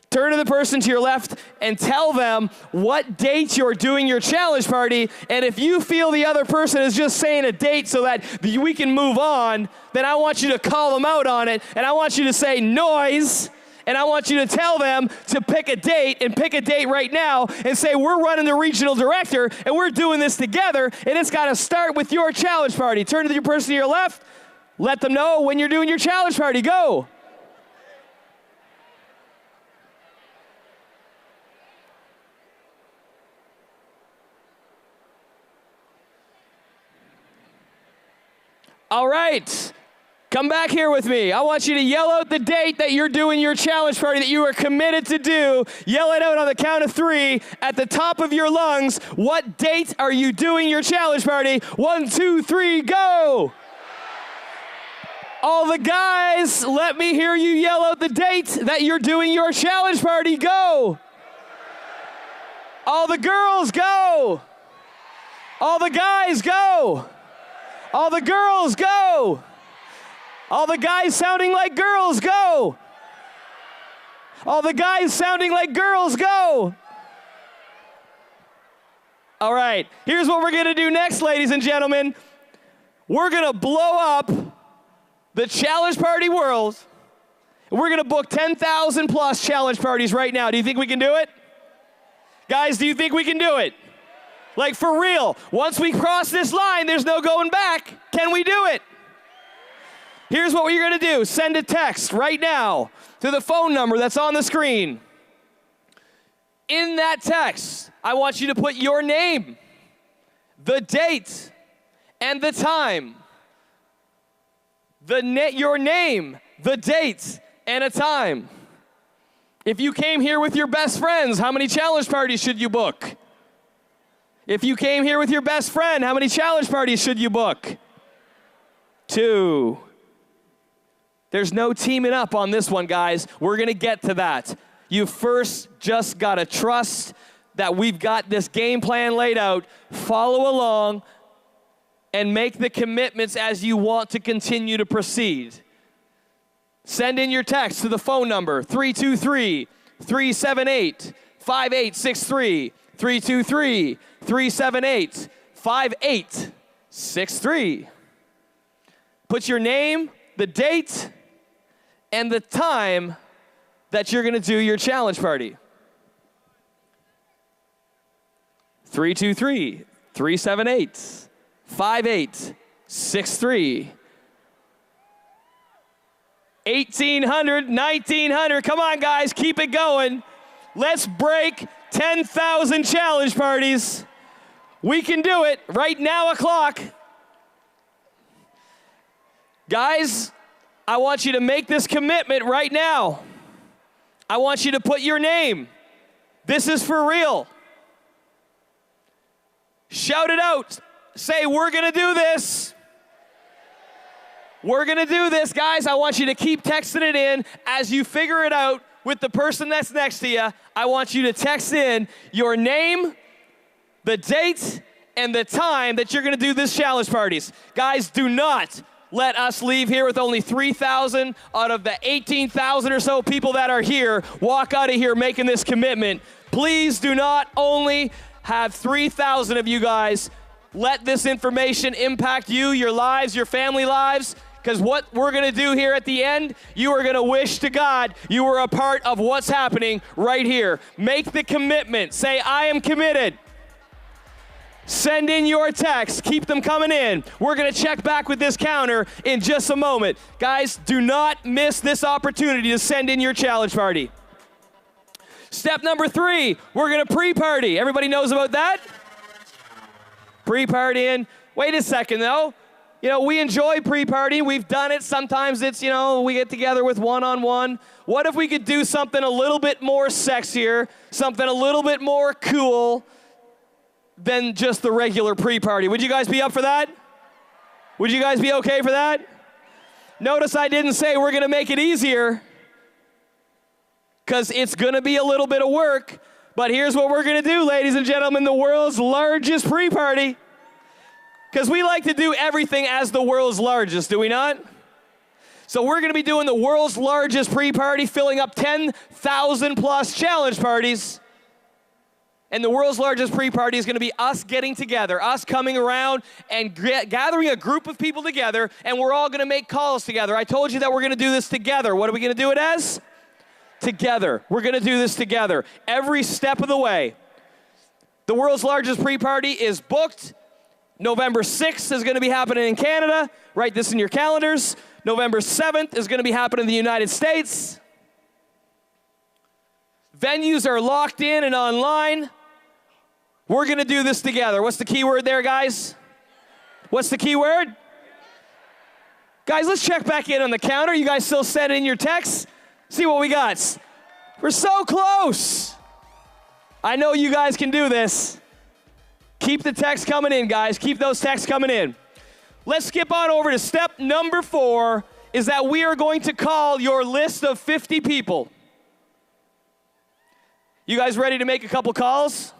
Turn to the person to your left and tell them what date you're doing your challenge party. And if you feel the other person is just saying a date so that we can move on, then I want you to call them out on it. And I want you to say noise. And I want you to tell them to pick a date, and pick a date right now and say, we're running the regional director and we're doing this together, and it's got to start with your challenge party. Turn to your person to your left. Let them know when you're doing your challenge party. Go. All right. Come back here with me. I want you to yell out the date that you're doing your challenge party that you are committed to do. Yell it out on the count of 3 at the top of your lungs. What date are you doing your challenge party? 1, 2, 3, go! All the guys, let me hear you yell out the date that you're doing your challenge party. Go! All the girls, go! All the guys, go! All the girls, go! All the guys sounding like girls, go! All the guys sounding like girls, go! All right, here's what we're gonna do next, ladies and gentlemen. We're gonna blow up the challenge party world. We're gonna book 10,000 plus challenge parties right now. Do you think we can do it? Guys, do you think we can do it? Like for real, once we cross this line, there's no going back. Can we do it? Here's what you're gonna do. Send a text right now to the phone number that's on the screen. In that text, I want you to put your name, the date, and the time. Your name, the date, and a time. If you came here with your best friends, how many challenge parties should you book? If you came here with your best friend, how many challenge parties should you book? 2. There's no teaming up on this one, guys. We're gonna get to that. You first just gotta trust that we've got this game plan laid out, follow along, and make the commitments as you want to continue to proceed. Send in your text to the phone number, 323-378-5863, 323-378-5863. Put your name, the date, and the time that you're gonna do your challenge party. 323-378-5863. 1,800, 1,900. Come on, guys, keep it going. Let's break 10,000 challenge parties. We can do it right now, o'clock. Guys, I want you to make this commitment right now. I want you to put your name. This is for real. Shout it out. Say, we're gonna do this. We're gonna do this, guys. I want you to keep texting it in as you figure it out with the person that's next to you. I want you to text in your name, the date, and the time that you're gonna do this challenge parties. Guys, do not let us leave here with only 3,000 out of the 18,000 or so people that are here walk out of here making this commitment. Please do not only have 3,000 of you guys. Let this information impact you, your lives, your family lives, because what we're going to do here at the end, you are going to wish to God you were a part of what's happening right here. Make the commitment. Say, I am committed. Send in your text. Keep them coming in. We're going to check back with this counter in just a moment. Guys, do not miss this opportunity to send in your challenge party. Step number 3, we're going to pre-party. Everybody knows about that? Pre-partying. Wait a second, though. You know, we enjoy pre-partying. We've done it. Sometimes it's, you know, we get together with one-on-one. What if we could do something a little bit more sexier, something a little bit more cool than just the regular pre-party? Would you guys be up for that? Would you guys be okay for that? Notice I didn't say we're going to make it easier, because it's going to be a little bit of work. But here's what we're going to do, ladies and gentlemen, the world's largest pre-party. Because we like to do everything as the world's largest, do we not? So we're going to be doing the world's largest pre-party, filling up 10,000 plus challenge parties. And the world's largest pre-party is going to be us getting together, us coming around and gathering a group of people together, and we're all going to make calls together. I told you that we're going to do this together. What are we going to do it as? Together. We're going to do this together every step of the way. The world's largest pre-party is booked. November 6th is going to be happening in Canada. Write this in your calendars. November 7th is going to be happening in the United States. Venues are locked in and online. We're going to do this together. What's the key word there, guys? What's the key word? Guys, let's check back in on the counter. You guys still sending in your texts? See what we got. We're so close. I know you guys can do this. Keep the texts coming in, guys. Keep those texts coming in. Let's skip on over to step number 4, is that we are going to call your list of 50 people. You guys ready to make a couple calls?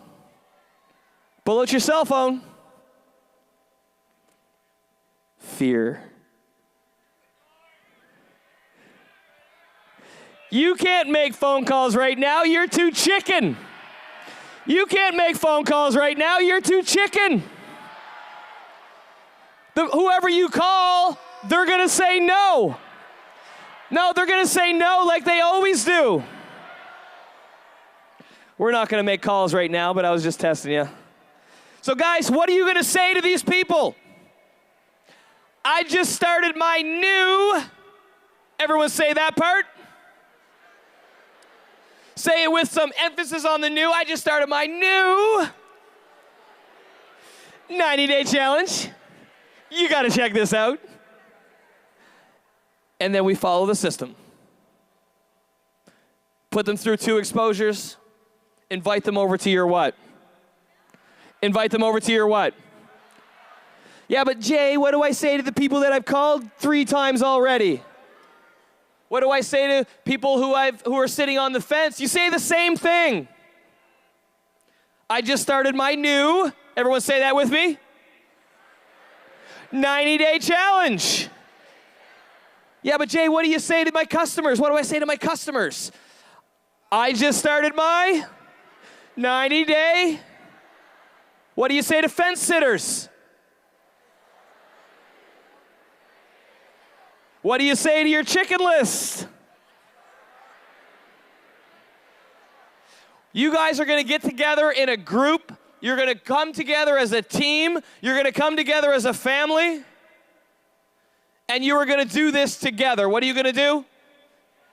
Pull out your cell phone. Fear. You can't make phone calls right now. You're too chicken. You can't make phone calls right now. You're too chicken. Whoever you call, they're going to say no. No, they're going to say no like they always do. We're not going to make calls right now, but I was just testing you. So guys, what are you going to say to these people? I just started my new, everyone say that part. Say it with some emphasis on the new. I just started my new 90-day challenge. You got to check this out. And then we follow the system. Put them through 2 exposures. Invite them over to your what? Invite them over to your what? Yeah, but Jay, what do I say to the people that I've called 3 times already? What do I say to people who are sitting on the fence? You say the same thing. I just started my new, everyone say that with me, 90-day challenge. Yeah, but Jay, what do you say to my customers? What do I say to my customers? I just started my 90-day. What do you say to fence sitters? What do you say to your chicken list? You guys are going to get together in a group. You're going to come together as a team. You're going to come together as a family. And you are going to do this together. What are you going to do?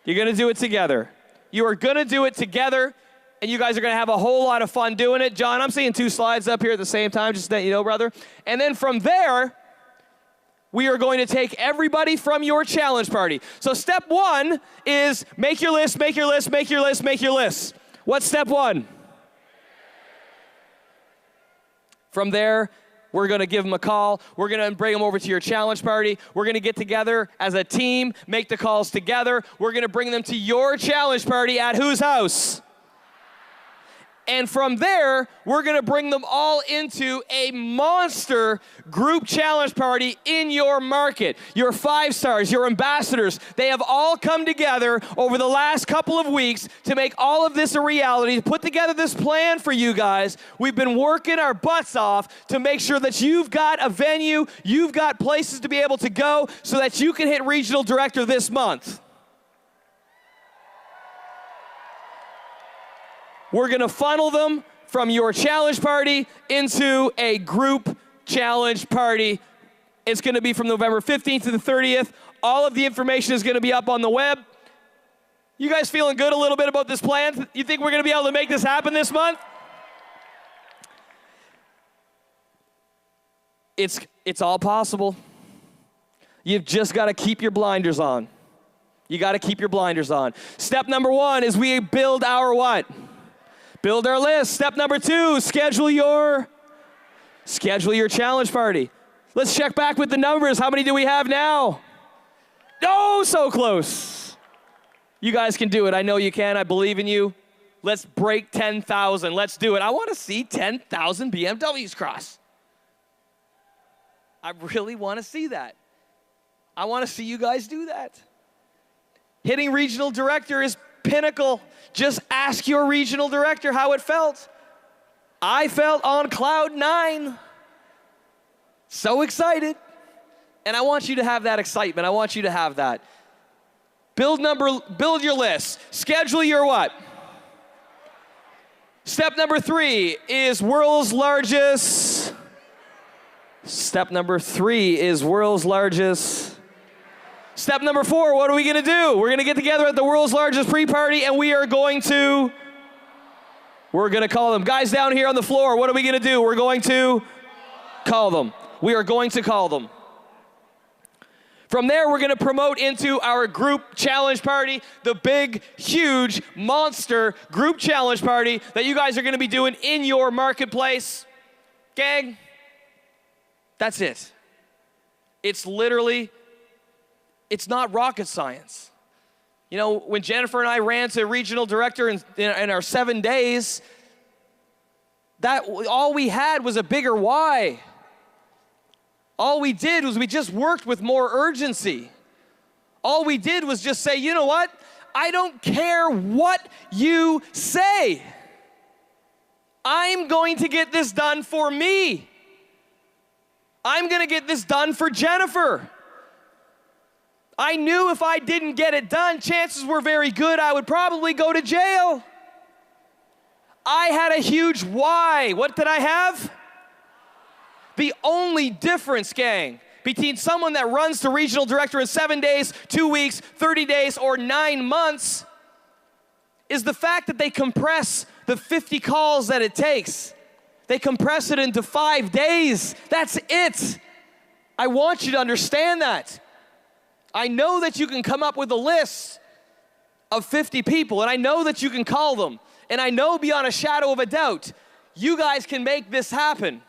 You're going to do it together. You are going to do it together, and you guys are going to have a whole lot of fun doing it. John, I'm seeing 2 slides up here at the same time, just to let you know, brother. And then from there, we are going to take everybody from your challenge party. So step 1 is make your list, make your list, make your list, make your list. What's step 1? From there, we're going to give them a call. We're going to bring them over to your challenge party. We're going to get together as a team, make the calls together. We're going to bring them to your challenge party at whose house? And from there, we're going to bring them all into a monster group challenge party in your market. Your 5 stars, your ambassadors, they have all come together over the last couple of weeks to make all of this a reality, to put together this plan for you guys. We've been working our butts off to make sure that you've got a venue, you've got places to be able to go so that you can hit regional director this month. We're going to funnel them from your challenge party into a group challenge party. It's going to be from November 15th to the 30th. All of the information is going to be up on the web. You guys feeling good a little bit about this plan? You think we're going to be able to make this happen this month? It's all possible. You've just got to keep your blinders on. You got to keep your blinders on. Step number 1 is we build our what? Build our list. Step number 2, schedule your challenge party. Let's check back with the numbers. How many do we have now? Oh, so close. You guys can do it. I know you can. I believe in you. Let's break 10,000. Let's do it. I want to see 10,000 BMWs cross. I really want to see that. I want to see you guys do that. Hitting regional director is pinnacle. Just ask your regional director how it felt. I felt on cloud 9. So excited. And I want you to have that excitement. I want you to have that. Build your list. Schedule your what? Step number 3 is world's largest Step number 3 is world's largest. Step number 4, what are we gonna do? We're gonna get together at the world's largest pre-party and we're gonna call them. Guys down here on the floor, what are we gonna do? We're going to call them. We are going to call them. From there, we're gonna promote into our group challenge party, the big, huge, monster group challenge party that you guys are gonna be doing in your marketplace. Gang, that's it. It's literally, it's not rocket science. You know, when Jennifer and I ran to regional director in our 7 days, that all we had was a bigger why. All we did was we just worked with more urgency. All we did was just say, you know what? I don't care what you say. I'm going to get this done for me. I'm going to get this done for Jennifer. I knew if I didn't get it done, chances were very good I would probably go to jail. I had a huge why. What did I have? The only difference, gang, between someone that runs to regional director in 7 days, 2 weeks, 30 days, or 9 months is the fact that they compress the 50 calls that it takes. They compress it into 5 days. That's it. I want you to understand that. I know that you can come up with a list of 50 people, and I know that you can call them, and I know beyond a shadow of a doubt, you guys can make this happen.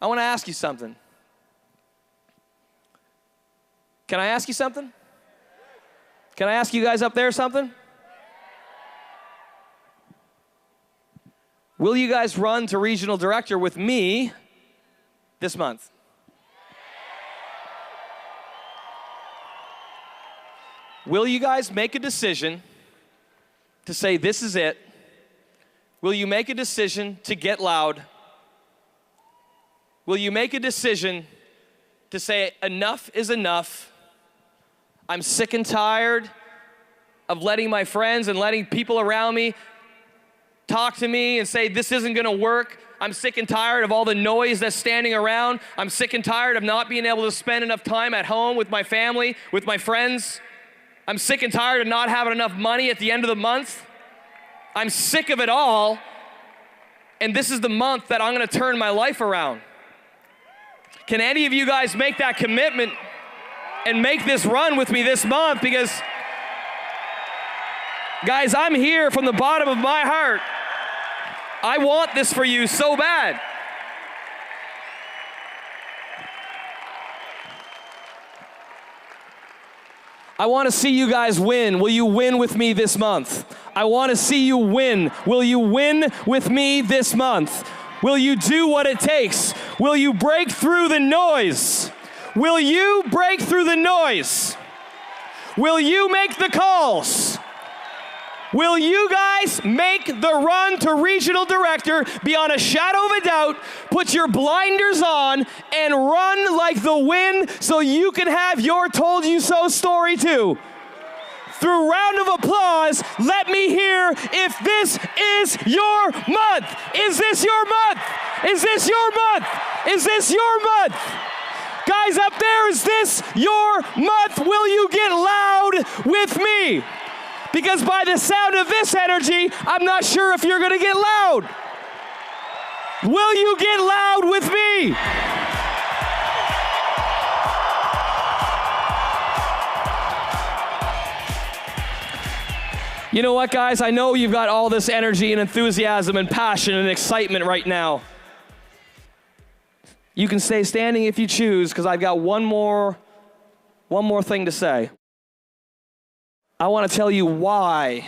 I want to ask you something. Can I ask you something? Can I ask you guys up there something? Will you guys run to regional director with me this month? Will you guys make a decision to say this is it? Will you make a decision to get loud? Will you make a decision to say enough is enough? I'm sick and tired of letting my friends and letting people around me talk to me and say this isn't gonna work. I'm sick and tired of all the noise that's standing around. I'm sick and tired of not being able to spend enough time at home with my family, with my friends. I'm sick and tired of not having enough money at the end of the month. I'm sick of it all, and this is the month that I'm gonna turn my life around. Can any of you guys make that commitment and make this run with me this month? Because, guys, I'm here from the bottom of my heart. I want this for you so bad. I want to see you guys win. Will you win with me this month? I want to see you win. Will you win with me this month? Will you do what it takes? Will you break through the noise? Will you break through the noise? Will you make the calls? Will you guys make the run to regional director beyond a shadow of a doubt, put your blinders on, and run like the wind so you can have your told you so story too? Through round of applause, let me hear if this is your month. Is this your month? Is this your month? Is this your month? Guys up there, is this your month? Will you get loud with me? Because by the sound of this energy, I'm not sure if you're gonna get loud. Will you get loud with me? You know what, guys? I know you've got all this energy and enthusiasm and passion and excitement right now. You can stay standing if you choose, because I've got one more thing to say. I want to tell you why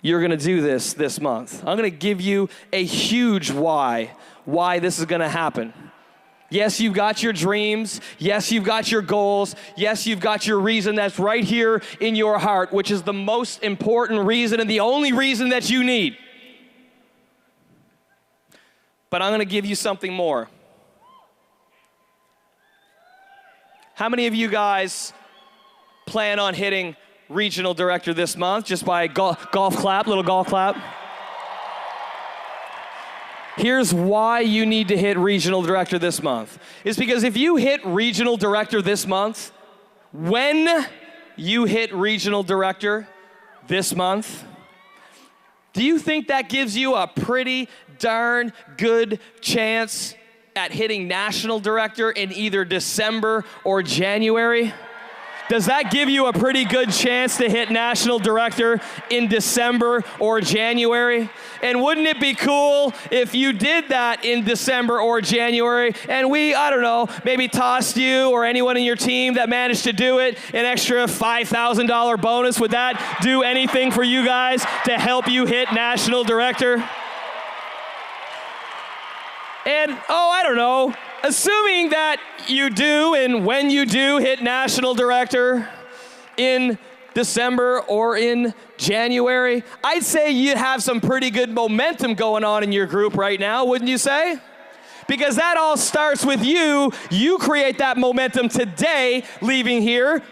you're going to do this month. I'm going to give you a huge why this is going to happen. Yes, you've got your dreams. Yes, you've got your goals. Yes, you've got your reason that's right here in your heart, which is the most important reason and the only reason that you need. But I'm going to give you something more. How many of you guys plan on hitting regional director this month just by golf clap, little golf clap? Here's why you need to hit regional director this month. It's because if you hit regional director this month, when you hit regional director this month, do you think that gives you a pretty darn good chance at hitting national director in either December or January? Does that give you a pretty good chance to hit national director in December or January? And wouldn't it be cool if you did that in December or January and we, I don't know, maybe tossed you or anyone in your team that managed to do it an extra $5,000 bonus? Would that do anything for you guys to help you hit national director? And, I don't know, assuming that you do, and when you do hit national director in December or in January, I'd say you have some pretty good momentum going on in your group right now, wouldn't you say? Because that all starts with you. You create that momentum today, leaving here,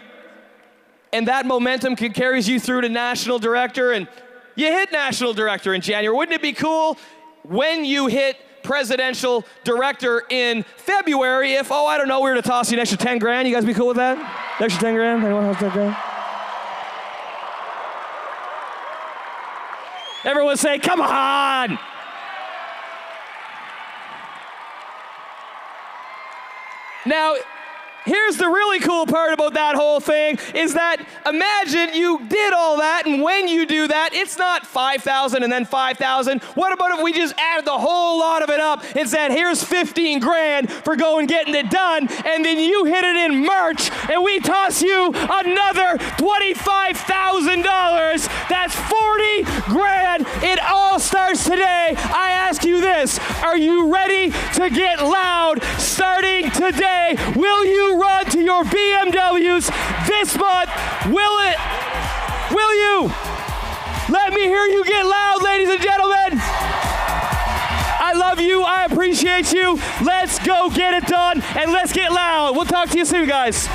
and that momentum carries you through to national director, and you hit national director in January. Wouldn't it be cool when you hit presidential director in February if, I don't know, we were to toss you an extra 10 grand? You guys be cool with that? An extra 10 grand? Anyone have 10 grand? Everyone say, come on! Now, here's the really cool part about that whole thing is that imagine you did all that, and when you do that, it's not 5,000 and then 5,000. What about if we just added the whole lot of it up and said, here's 15 grand for going getting it done, and then you hit it in March, and we toss you another $25,000. That's 40 grand. It all starts today. I ask you this, are you ready to get loud starting today? Will you run to your BMWs this month? Will you? Let me hear you get loud, ladies and gentlemen. I love you. I appreciate you. Let's go get it done, and let's get loud. We'll talk to you soon, guys.